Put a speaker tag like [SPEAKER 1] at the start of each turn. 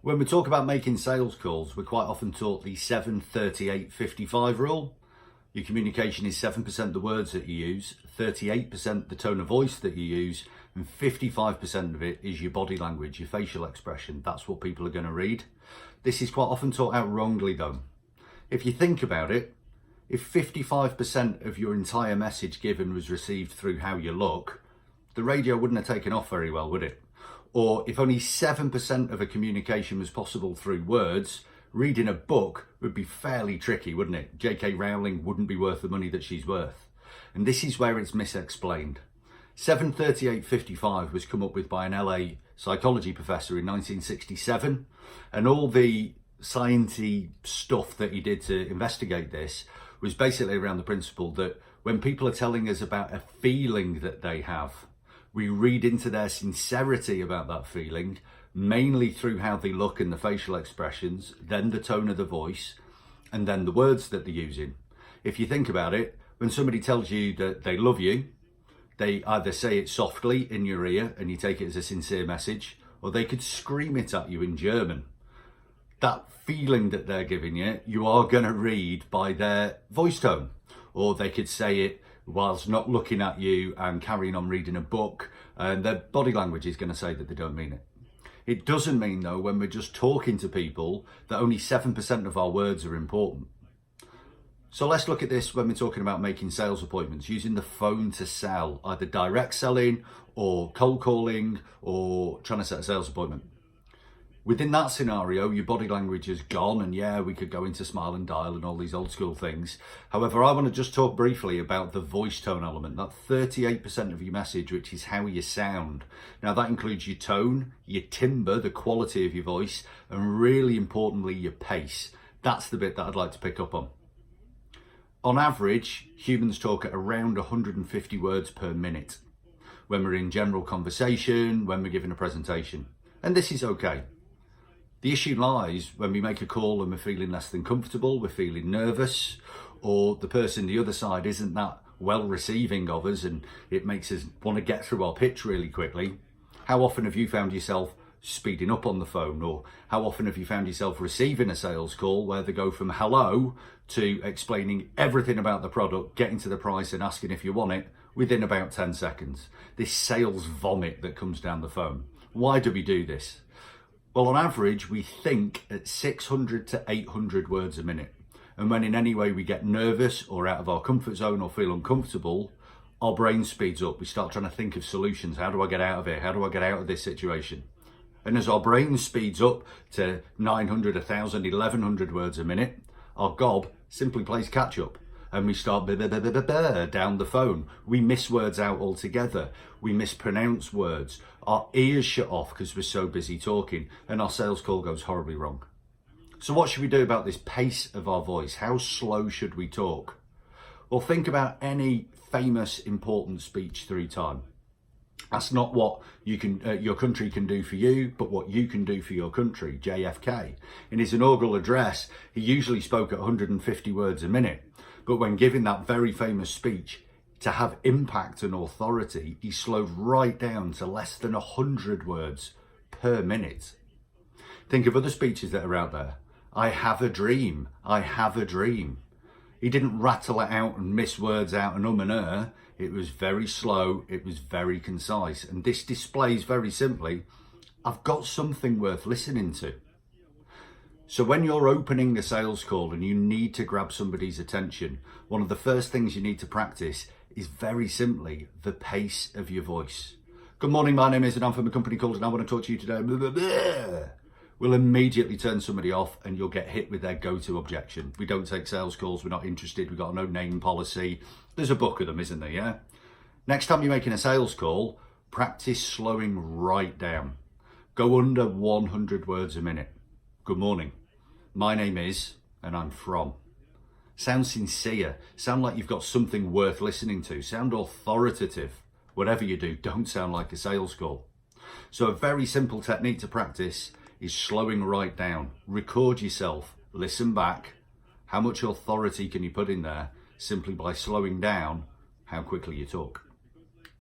[SPEAKER 1] When we talk about making sales calls, we're quite often taught the 7-38-55 rule. Your communication is 7% the words that you use, 38% the tone of voice that you use, and 55% of it is your body language, your facial expression. That's what people are going to read. This is quite often taught out wrongly though. If you think about it, if 55% of your entire message given was received through how you look, the radio wouldn't have taken off very well, would it? Or if only 7% of a communication was possible through words, reading a book would be fairly tricky, wouldn't it? J.K. Rowling wouldn't be worth the money that she's worth. And this is where it's misexplained. 7-38-55 was come up with by an LA psychology professor in 1967. And all the sciencey stuff that he did to investigate this was basically around the principle that when people are telling us about a feeling that they have, we read into their sincerity about that feeling, mainly through how they look and the facial expressions, then the tone of the voice, and then the words that they're using. If you think about it, when somebody tells you that they love you, they either say it softly in your ear and you take it as a sincere message, or they could scream it at you in German. That feeling that they're giving you, you are going to read by their voice tone. Or they could say it whilst not looking at you and carrying on reading a book, and their body language is going to say that they don't mean it. It doesn't mean though, when we're just talking to people, that only 7% of our words are important. So let's look at this when we're talking about making sales appointments, using the phone to sell, either direct selling or cold calling or trying to set a sales appointment. Within that scenario, your body language is gone, and yeah, we could go into smile and dial and all these old school things. However, I want to just talk briefly about the voice tone element, that 38% of your message, which is how you sound. Now that includes your tone, your timbre, the quality of your voice, and really importantly, your pace. That's the bit that I'd like to pick up on. On average, humans talk at around 150 words per minute when we're in general conversation, when we're giving a presentation. And this is okay. The issue lies when we make a call and we're feeling less than comfortable, we're feeling nervous, or the person the other side isn't that well receiving of us and it makes us want to get through our pitch really quickly. How often have you found yourself speeding up on the phone, or how often have you found yourself receiving a sales call where they go from hello to explaining everything about the product, getting to the price and asking if you want it within about 10 seconds? This sales vomit that comes down the phone. Why do we do this? Well, on average, we think at 600 to 800 words a minute. And when in any way we get nervous or out of our comfort zone or feel uncomfortable, our brain speeds up. We start trying to think of solutions. How do I get out of it? How do I get out of this situation? And as our brain speeds up to 900, 1,000, 1,100 words a minute, our gob simply plays catch up. And we start down the phone. We miss words out altogether. We mispronounce words. Our ears shut off because we're so busy talking, and our sales call goes horribly wrong. So what should we do about this pace of our voice? How slow should we talk? Well, think about any famous, important speech through time. That's not what your country can do for you, but what you can do for your country. JFK, in his inaugural address, he usually spoke at 150 words a minute. But when giving that very famous speech, to have impact and authority, he slowed right down to less than 100 words per minute. Think of other speeches that are out there. I have a dream. I have a dream. He didn't rattle it out and miss words out and. It was very slow. It was very concise. And this displays very simply, I've got something worth listening to. So when you're opening a sales call and you need to grab somebody's attention, one of the first things you need to practice is very simply the pace of your voice. Good morning, my name is, and I'm from a company called, and I want to talk to you today. Blah, blah, blah. Will immediately turn somebody off and you'll get hit with their go-to objection. We don't take sales calls, we're not interested, we've got a no-name policy. There's a book of them, isn't there, yeah? Next time you're making a sales call, practice slowing right down. Go under 100 words a minute. Good morning. My name is, and I'm from. Sound sincere. Sound like you've got something worth listening to. Sound authoritative. Whatever you do, don't sound like a sales call. So a very simple technique to practice is slowing right down. Record yourself. Listen back. How much authority can you put in there simply by slowing down how quickly you talk?